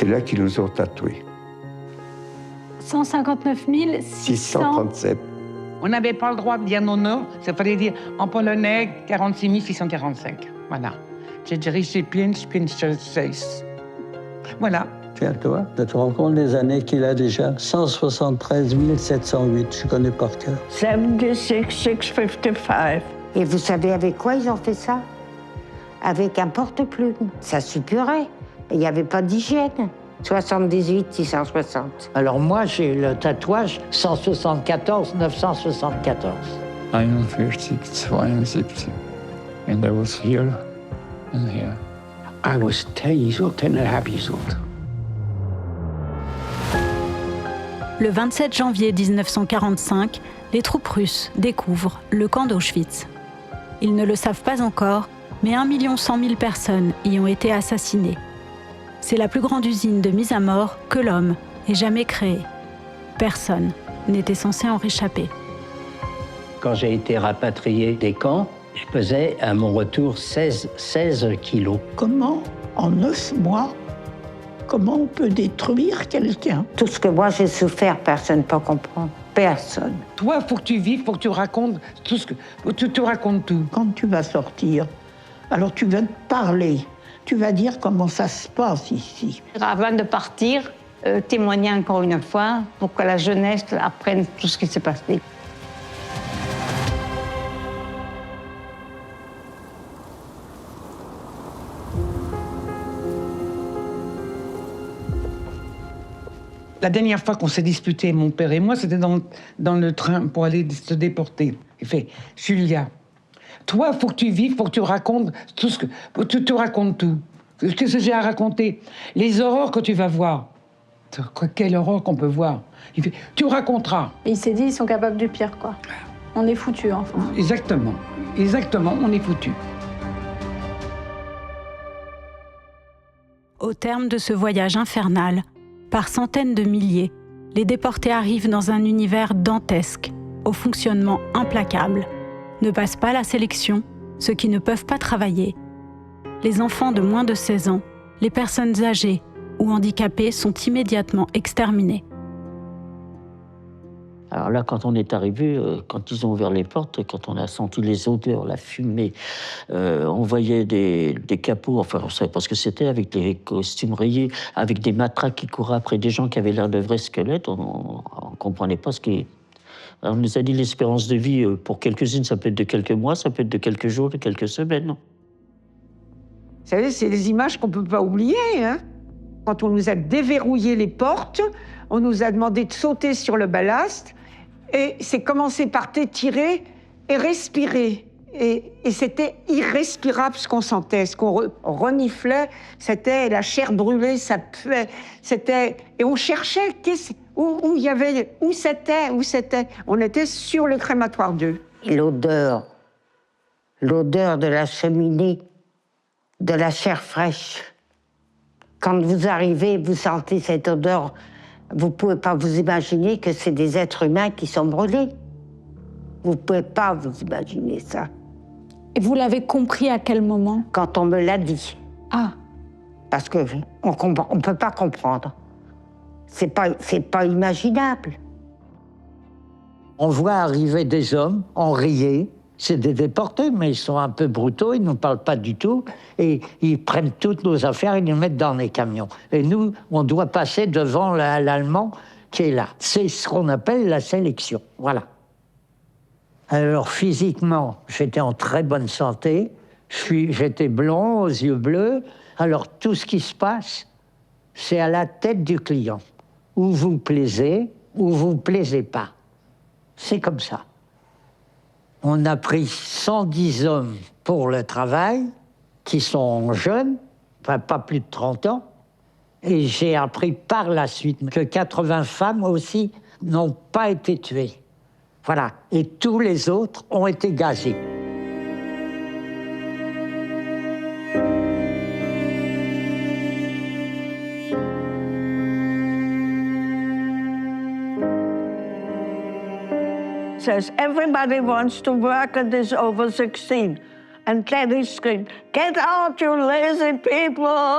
c'est là qu'ils nous ont tatoués. 159 637. On n'avait pas le droit de dire nos noms, ça fallait dire en polonais 46 645. Voilà. J'ai 5. Voilà. Tiens-toi, tu te rends compte des années qu'il a déjà? 173 708, je connais par cœur. 76 655. Et vous savez avec quoi ils ont fait ça? Avec un porte-plume. Ça suppurait. Il n'y avait pas d'hygiène. 78 660. Alors moi, j'ai le tatouage 174 974. 41, 72. And I was here and here. I was 10 years old, 10 and a half years old. Le 27 janvier 1945, les troupes russes découvrent le camp d'Auschwitz. Ils ne le savent pas encore, mais 1 100 000 personnes y ont été assassinées. C'est la plus grande usine de mise à mort que l'homme ait jamais créée. Personne n'était censé en réchapper. Quand j'ai été rapatrié des camps, je pesais à mon retour 16 kilos. Comment, en 9 mois, comment on peut détruire quelqu'un? Tout ce que moi j'ai souffert, personne ne peut comprendre. Personne. Toi, il faut que tu vives, faut que tu racontes tout ce que... Tu racontes tout. Quand tu vas sortir, alors tu vas te parler. Tu vas dire comment ça se passe ici. Avant de partir, témoigner encore une fois pour que la jeunesse apprenne tout ce qui s'est passé. La dernière fois qu'on s'est disputé, mon père et moi, c'était dans le train pour aller se déporter. Il fait, Julia, toi, il faut que tu vives, il faut que tu racontes tout ce que... Tu racontes tout. Qu'est-ce que j'ai à raconter? Les horreurs que tu vas voir. Quelle horreur qu'on peut voir. Il fait, tu raconteras. Et il s'est dit, ils sont capables du pire, quoi. On est foutus, enfin. Exactement. Exactement, on est foutus. Au terme de ce voyage infernal, par centaines de milliers, les déportés arrivent dans un univers dantesque, au fonctionnement implacable. Ne passent pas la sélection, ceux qui ne peuvent pas travailler. Les enfants de moins de 16 ans, les personnes âgées ou handicapées sont immédiatement exterminés. Alors là, quand on est arrivé, quand ils ont ouvert les portes, quand on a senti les odeurs, la fumée, on voyait des capots, enfin, on savait pas ce que c'était, avec des costumes rayés, avec des matraques qui couraient après des gens qui avaient l'air de vrais squelettes. On ne comprenait pas ce qui... Alors, on nous a dit l'espérance de vie, pour quelques-unes, ça peut être de quelques mois, ça peut être de quelques jours, de quelques semaines. Vous savez, c'est des images qu'on ne peut pas oublier, hein. Quand on nous a déverrouillé les portes, on nous a demandé de sauter sur le ballast, et c'est commencé par t'étirer et respirer. Et c'était irrespirable ce qu'on sentait, ce qu'on reniflait, c'était la chair brûlée, ça puait, c'était... Et on cherchait où il y avait... Où c'était. On était sur le crématoire 2. Et l'odeur de la cheminée, de la chair fraîche. Quand vous arrivez, vous sentez cette odeur, vous ne pouvez pas vous imaginer que c'est des êtres humains qui sont brûlés. Vous ne pouvez pas vous imaginer ça. Et vous l'avez compris à quel moment? Quand on me l'a dit. Ah. Parce qu'on ne peut pas comprendre. C'est pas imaginable. On voit arriver des hommes, on riait. C'est des déportés, mais ils sont un peu brutaux, ils ne nous parlent pas du tout. Et ils prennent toutes nos affaires et nous mettent dans les camions. Et nous, on doit passer devant l'Allemand qui est là. C'est ce qu'on appelle la sélection. Voilà. Alors, physiquement, j'étais en très bonne santé. J'étais blond, aux yeux bleus. Alors, tout ce qui se passe, c'est à la tête du client. Ou vous plaisez, ou vous plaisez pas. C'est comme ça. On a pris 110 hommes pour le travail, qui sont jeunes, enfin pas plus de 30 ans. Et j'ai appris par la suite que 80 femmes aussi n'ont pas été tuées. Voilà. Et tous les autres ont été gazés. Says everybody wants to work and is over 16. And then he screamed, "Get out, you lazy people!"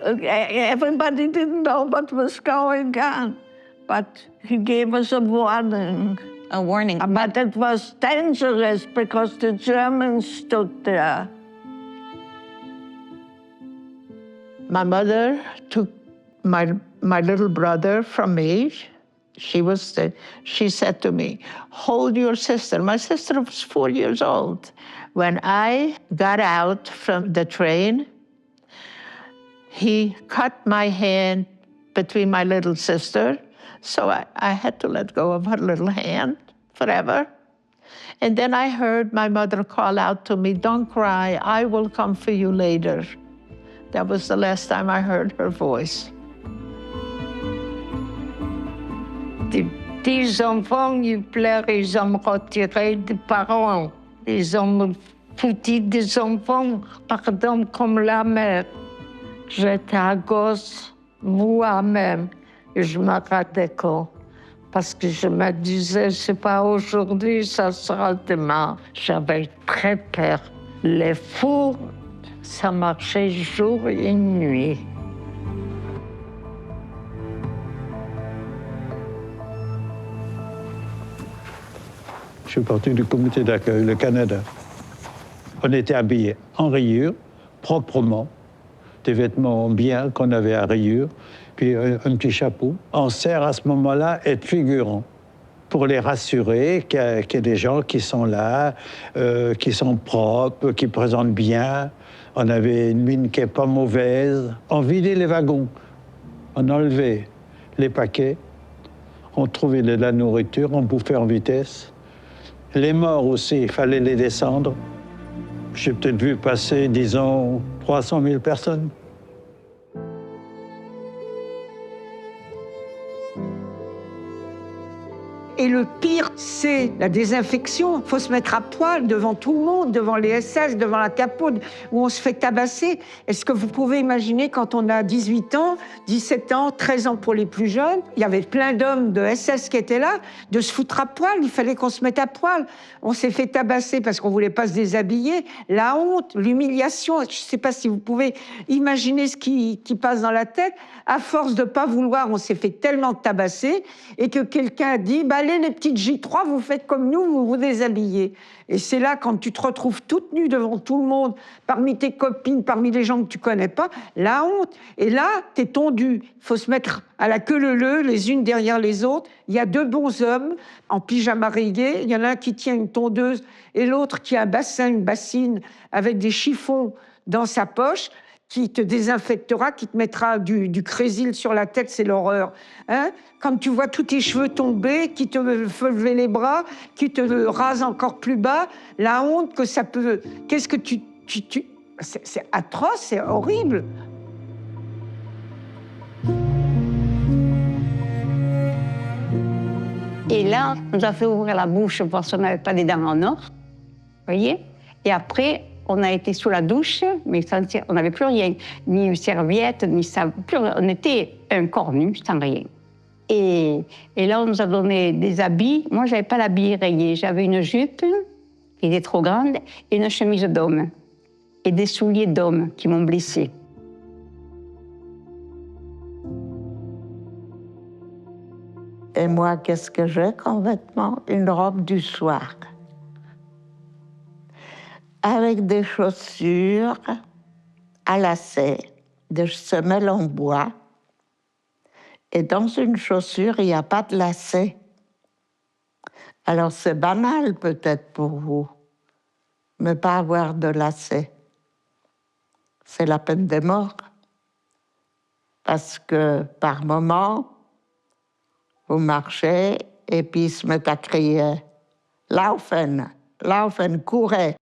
Everybody didn't know what was going on, but he gave us a warning. A warning. But it was dangerous because the Germans stood there. My mother took my little brother from me. She said to me, hold your sister. My sister was 4 years old. When I got out from the train, he cut my hand between my little sister, so I had to let go of her little hand forever. And then I heard my mother call out to me, don't cry, I will come for you later. That was the last time I heard her voice. Des petits enfants, ils pleurent, ils ont retiré des parents. Ils ont foutu des enfants, pardon, comme la mère. J'étais à gauche moi-même et je me ratais compte. Parce que je me disais, c'est pas aujourd'hui, ça sera demain. J'avais très peur. Les fours, ça marchait jour et nuit. Je suis parti du comité d'accueil, le Canada. On était habillés en rayures, proprement, des vêtements bien qu'on avait à rayures, puis un petit chapeau. On sert à ce moment-là être figurant pour les rassurer qu'il y a des gens qui sont là, qui sont propres, qui présentent bien. On avait une mine qui n'est pas mauvaise. On vidait les wagons, on enlevait les paquets, on trouvait de la nourriture, on bouffait en vitesse. Les morts aussi, il fallait les descendre. J'ai peut-être vu passer, disons, 300 000 personnes. Et le pire, c'est la désinfection. Il faut se mettre à poil devant tout le monde, devant les SS, devant la capode, où on se fait tabasser. Est-ce que vous pouvez imaginer quand on a 18 ans, 17 ans, 13 ans pour les plus jeunes, il y avait plein d'hommes de SS qui étaient là, de se foutre à poil, il fallait qu'on se mette à poil. On s'est fait tabasser parce qu'on voulait pas se déshabiller. La honte, l'humiliation, je ne sais pas si vous pouvez imaginer ce qui passe dans la tête. À force de pas vouloir, on s'est fait tellement tabasser et que quelqu'un a dit, bah, allez les petites J3, vous faites comme nous, vous vous déshabillez. Et c'est là, quand tu te retrouves toute nue devant tout le monde, parmi tes copines, parmi les gens que tu connais pas, la honte. Et là, t'es tondu. Il faut se mettre à la queue leu-leu, les unes derrière les autres. Il y a deux bons hommes en pyjama rayé. Il y en a un qui tient une tondeuse et l'autre qui a un bassin, une bassine avec des chiffons dans sa poche, qui te désinfectera, qui te mettra du crésil sur la tête, c'est l'horreur. Hein? Quand tu vois tous tes cheveux tomber, qui te fait lever les bras, qui te rase encore plus bas, la honte que ça peut... Qu'est-ce que tu... C'est atroce, c'est horrible. Et là, on nous a fait ouvrir la bouche parce qu'on n'avait pas des dents en or, vous voyez? Et après, on a été sous la douche, mais on n'avait plus rien, ni une serviette, ni ça. On était un corps nu, sans rien. Et là, on nous a donné des habits. Moi, je n'avais pas l'habit rayé. J'avais une jupe qui était trop grande et une chemise d'homme. Et des souliers d'homme qui m'ont blessée. Et moi, qu'est-ce que j'ai comme vêtement? Une robe du soir. Avec des chaussures à lacets, des semelles en bois. Et dans une chaussure, il n'y a pas de lacet. Alors c'est banal peut-être pour vous, mais pas avoir de lacet. C'est la peine des morts. Parce que par moment, vous marchez et puis ils se mettent à crier « Laufen, laufen, courez !»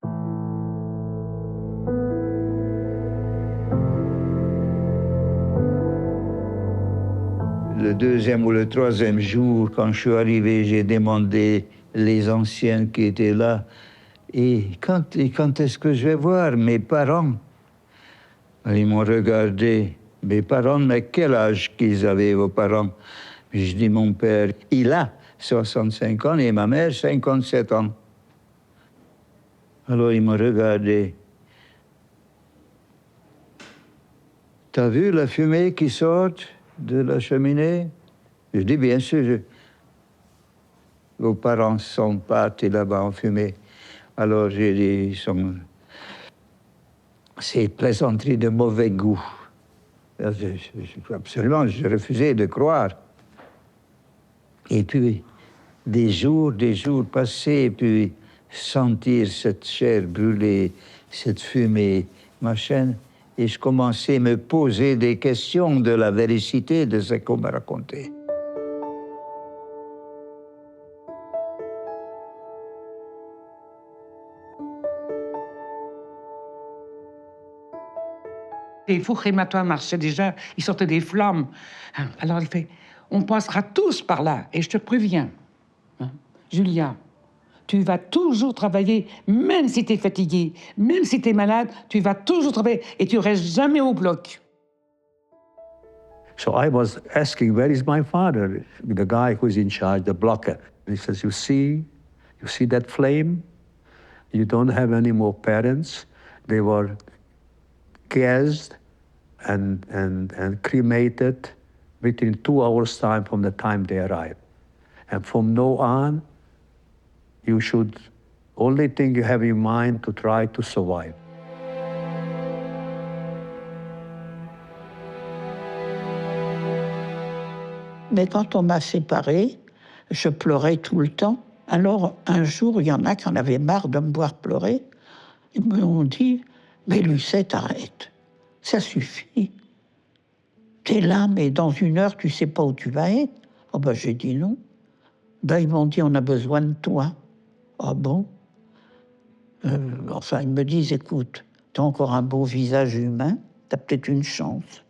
Le deuxième ou le troisième jour, quand je suis arrivé, j'ai demandé les anciens qui étaient là, et quand est-ce que je vais voir mes parents? Ils m'ont regardé. Mes parents, mais quel âge qu'ils avaient, vos parents? Je dis, mon père, il a 65 ans et ma mère, 57 ans. Alors ils m'ont regardé. t'as vu la fumée qui sort de la cheminée? Je dis, bien sûr, vos parents sont partis là-bas en fumée. Alors j'ai dit, c'est plaisanterie de mauvais goût. Absolument, je refusais de croire. Et puis, des jours passés, et puis sentir cette chair brûlée, cette fumée, machin, et je commençais à me poser des questions de la véracité de ce qu'on m'a raconté. Les fours crématoires marchaient déjà, ils sortaient des flammes. Alors il fait, on passera tous par là, et je te préviens, Julia, tu vas toujours travailler, même si tu es fatigué, même si tu es malade, tu vas toujours travailler, et tu restes jamais au bloc. So I was asking, where is my father? The guy who is in charge, the blocker. He says, you see that flame? You don't have any more parents. They were gassed and cremated within 2 hours' time from the time they arrived. And from now on, you should only thing you have in mind to try to survive. Mais quand on m'a séparée, je pleurais tout le temps. Alors, un jour, il y en a qui en avaient marre de me voir pleurer. Ils m'ont dit, mais Lucette, arrête. Ça suffit. T'es là, mais dans 1 heure, tu sais pas où tu vas être. Oh ben, j'ai dit non. Ben, ils m'ont dit, on a besoin de toi. Ah bon? Enfin, ils me disent, écoute, t'as encore un beau visage humain, t'as peut-être une chance.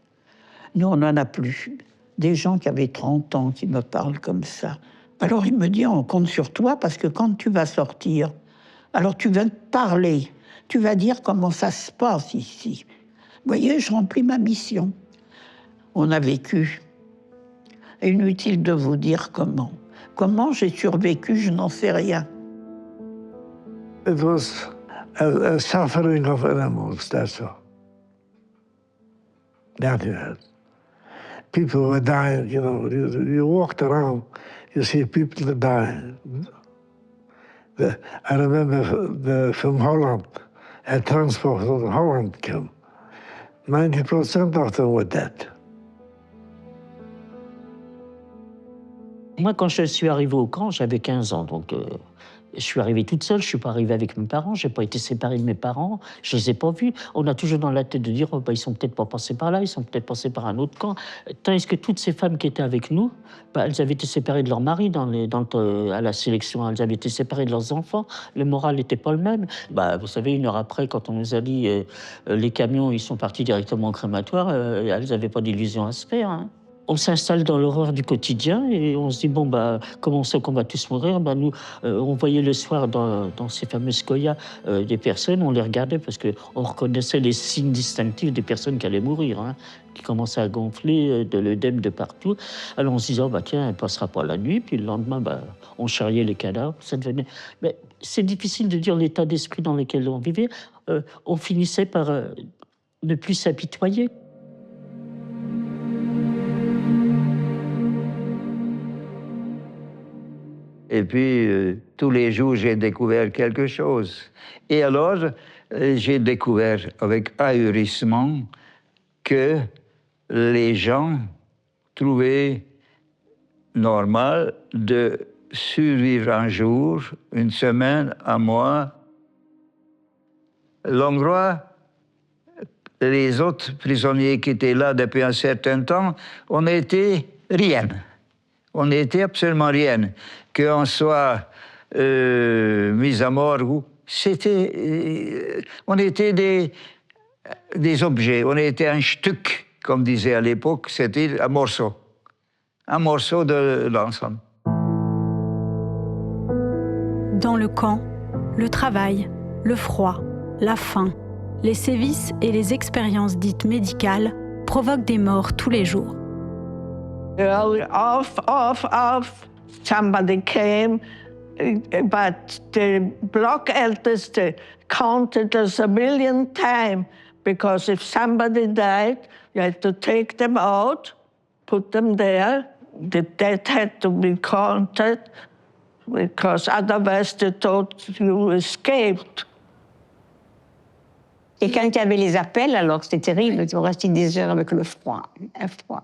Nous, on n'en a plus. Des gens qui avaient 30 ans qui me parlent comme ça. Alors il me dit, on compte sur toi parce que quand tu vas sortir, alors tu vas te parler, tu vas dire comment ça se passe ici. Vous voyez, je remplis ma mission. On a vécu. Inutile de vous dire comment. Comment j'ai survécu, je n'en sais rien. It was a suffering of animals, that's all. That is. People were dying, you know. You walked around, you see people dying. I remember from Holland, a transport from Holland came. 90% of them were dead. Moi, quand je suis arrivée au camp, j'avais 15 ans, donc je suis arrivée toute seule, je ne suis pas arrivée avec mes parents, je n'ai pas été séparée de mes parents, je ne les ai pas vus. On a toujours dans la tête de dire, oh, bah, ils ne sont peut-être pas passés par là, ils sont peut-être passés par un autre camp. Tandis que toutes ces femmes qui étaient avec nous, bah, elles avaient été séparées de leur mari à la sélection, elles avaient été séparées de leurs enfants, le moral n'était pas le même. Bah, vous savez, 1 heure après, quand on nous a dit les camions, ils sont partis directement au crématoire, elles n'avaient pas d'illusion à se faire, hein. On s'installe dans l'horreur du quotidien et on se dit, bon, bah, comment on sait qu'on va tous mourir? Bah, nous, on voyait le soir dans ces fameuses koyas des personnes, on les regardait parce qu'on reconnaissait les signes distinctifs des personnes qui allaient mourir, hein, qui commençaient à gonfler de l'œdème de partout. Alors on se disait, oh, bah, tiens, elle ne passera pas la nuit, puis le lendemain, bah, on charriait les cadavres, ça devenait... Mais c'est difficile de dire l'état d'esprit dans lequel on vivait. On finissait par ne plus s'apitoyer. Et puis, tous les jours, j'ai découvert quelque chose. Et alors, j'ai découvert avec ahurissement que les gens trouvaient normal de survivre un jour, 1 semaine, 1 mois. L'endroit, les autres prisonniers qui étaient là depuis un certain temps, on n'était rien. On n'était absolument rien. Qu'on soit mis à mort, on était des objets, on était un Stück, comme disait à l'époque, c'était un morceau de l'ensemble. Dans le camp, le travail, le froid, la faim, les sévices et les expériences dites médicales provoquent des morts tous les jours. Off. Somebody came, but the block elders counted us 1,000,000 times. because if somebody died, you had to take them out, put them there. The death had to be counted, because otherwise they thought you escaped. Et quand il y avait les appels, alors c'était terrible, on restait des heures avec le froid, un froid.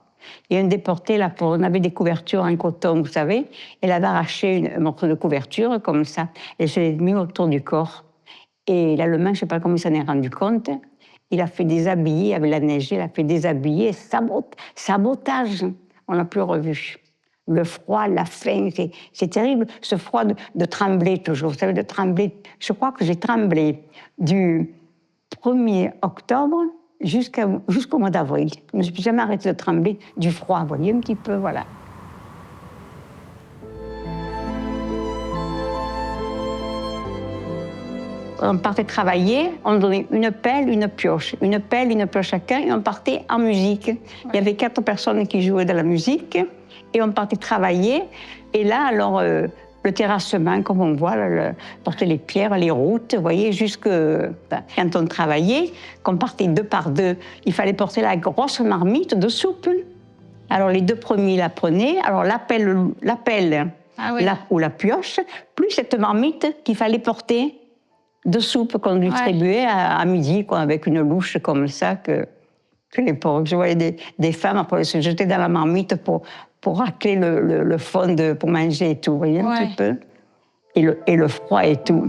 Il y a une déportée, là, on avait des couvertures en coton, vous savez, elle avait arraché un morceau de couverture, comme ça, et se l'est mis autour du corps. Et l'Allemand, je ne sais pas comment il s'en est rendu compte, il a fait déshabiller, avec la neige, il a fait déshabiller, sabotage, on l'a plus revu. Le froid, la faim, c'est terrible, ce froid de trembler toujours, vous savez, de trembler. Je crois que j'ai tremblé du 1er octobre jusqu'au mois d'avril. Je ne me suis jamais arrêtée de trembler du froid, vous voyez, un petit peu, voilà. On partait travailler, on donnait une pelle, une pioche chacun, et on partait en musique. Il y avait 4 personnes qui jouaient de la musique, et on partait travailler. Et là, alors, le terrassement, comme on voit, porter les pierres, les routes, vous voyez, jusque... Quand on travaillait, qu'on partait 2 par 2, il fallait porter la grosse marmite de soupe. Alors, les 2 premiers la prenaient, alors la pelle ou la pioche, plus cette marmite qu'il fallait porter de soupe qu'on distribuait à midi, quoi, avec une louche comme ça, que les pauvres. Je voyais des femmes après se jeter dans la marmite pour racler le fond pour manger et tout, vous voyez, un petit peu. Et le froid et tout.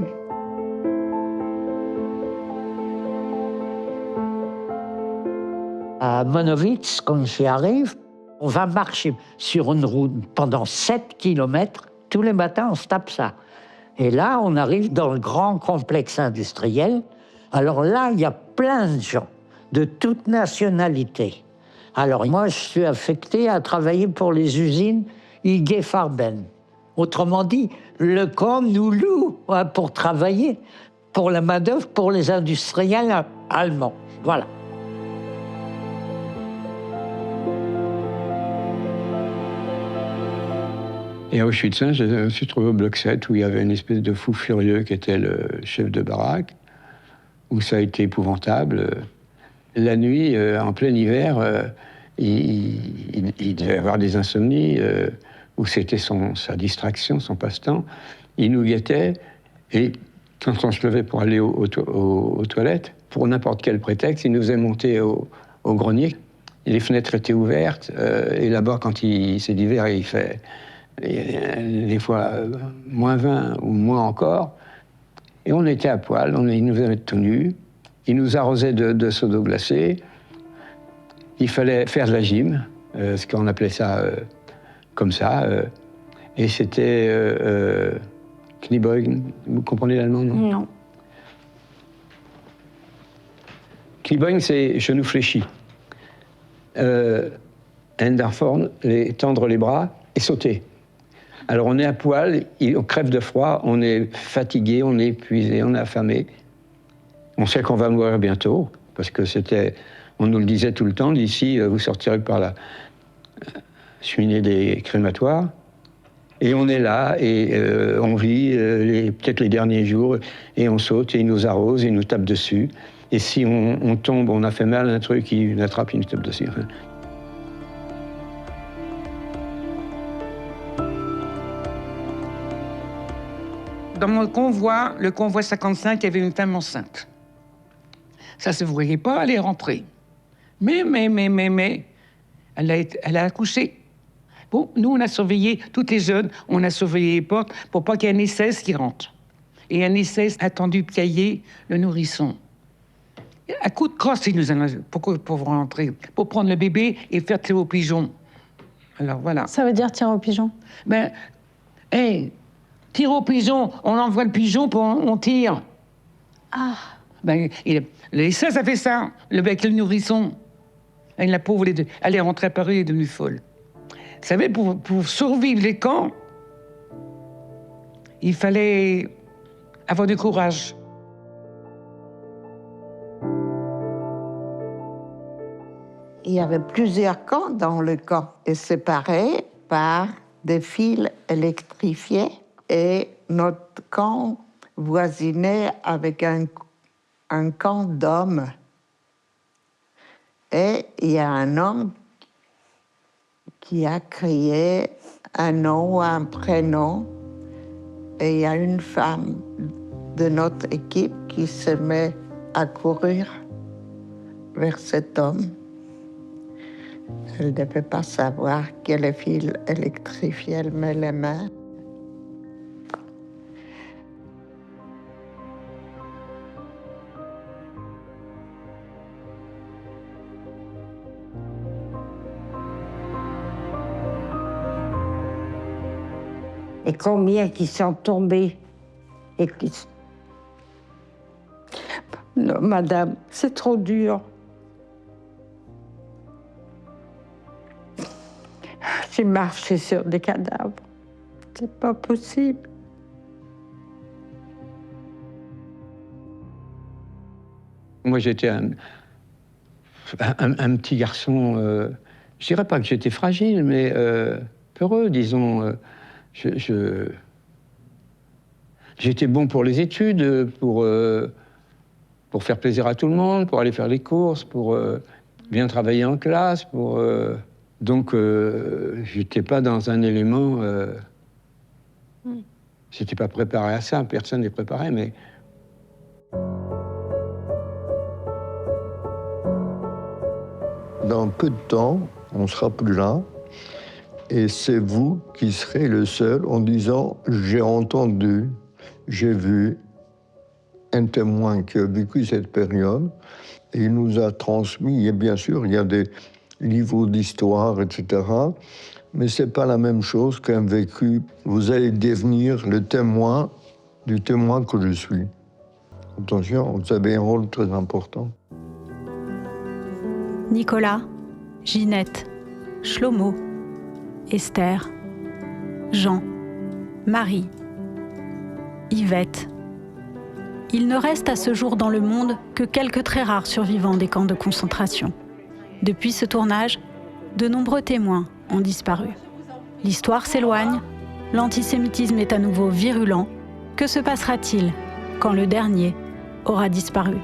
À Monowitz, quand j'y arrive, on va marcher sur une route pendant 7 kilomètres. Tous les matins, on se tape ça. Et là, on arrive dans le grand complexe industriel. Alors là, il y a plein de gens, de toutes nationalités. Alors moi, je suis affecté à travailler pour les usines IG Farben. Autrement dit, le camp nous loue pour travailler, pour la main-d'œuvre, pour les industriels allemands. Voilà. Et à Auschwitz, je me suis trouvé au bloc 7, où il y avait une espèce de fou furieux qui était le chef de baraque, où ça a été épouvantable. La nuit, en plein hiver, il devait avoir des insomnies, où c'était sa distraction, son passe-temps. Il nous guettait, et quand on se levait pour aller aux toilettes, pour n'importe quel prétexte, il nous faisait monter au grenier. Et les fenêtres étaient ouvertes, et là-bas, quand c'est d'hiver, il fait... des fois moins 20 ou moins encore, et on était à poil, il nous avait tout nus, il nous arrosait de seaux d'eau glacée, il fallait faire de la gym, ce qu'on appelait ça comme ça, et c'était Kniebeugen, vous comprenez l'allemand, non? Non. Kniebeugen, c'est genou fléchi. Endarforn, tendre les bras et sauter. Alors on est à poil, on crève de froid, on est fatigué, on est épuisé, on est affamé. On sait qu'on va mourir bientôt, parce que on nous le disait tout le temps, d'ici vous sortirez par la cheminée des crématoires. Et on est là, et on vit peut-être les derniers jours, et on saute, et ils nous arrosent, ils nous tapent dessus. Et si on tombe, on a fait mal à un truc, ils nous attrapent, ils nous tapent dessus. Enfin, dans mon convoi, le convoi 55, il y avait une femme enceinte. Ça ne se voyait pas, elle est rentrée. Mais, elle a accouché. Bon, nous, on a surveillé, toutes les jeunes, on a surveillé les portes pour pas qu'il y ait un SS qui rentre. Et un SS a tendu piailler le nourrisson. À coup de crosse, il nous a... Pourquoi pour rentrer? Pour prendre le bébé et faire tirer au pigeon. Alors voilà. Ça veut dire tirer au pigeon? Ben, hey, tire au pigeon, on envoie le pigeon, on tire. Ah. Ben, le SS a fait ça, avec le nourrisson. Et la pauvre, elle est rentrée à Paris et est devenue folle. Vous savez, pour survivre les camps, il fallait avoir du courage. Il y avait plusieurs camps dans le camp, et séparés par des fils électrifiés. Et notre camp voisinait avec un camp d'hommes. Et il y a un homme qui a créé un nom ou un prénom. Et il y a une femme de notre équipe qui se met à courir vers cet homme. Elle ne devait pas savoir que le fil électrifié, elle met les mains. Et combien qui sont tombés et qui... Non, madame, c'est trop dur. J'ai marché sur des cadavres. C'est pas possible. Moi, j'étais un petit garçon, je dirais pas que j'étais fragile, mais peureux, disons. J'étais bon pour les études, pour faire plaisir à tout le monde, pour aller faire les courses, pour bien travailler en classe, donc j'étais pas dans un élément... J'étais pas préparé à ça, personne n'est préparé, mais... Dans peu de temps, on sera plus là. Et c'est vous qui serez le seul en disant « j'ai entendu, j'ai vu un témoin qui a vécu cette période et il nous a transmis, et bien sûr il y a des livres d'histoire, etc. Mais c'est pas la même chose qu'un vécu. Vous allez devenir le témoin du témoin que je suis. Attention, vous avez un rôle très important. » Nicolas, Ginette, Shlomo, Esther, Jean, Marie, Yvette. Il ne reste à ce jour dans le monde que quelques très rares survivants des camps de concentration. Depuis ce tournage, de nombreux témoins ont disparu. L'histoire s'éloigne, l'antisémitisme est à nouveau virulent. Que se passera-t-il quand le dernier aura disparu ?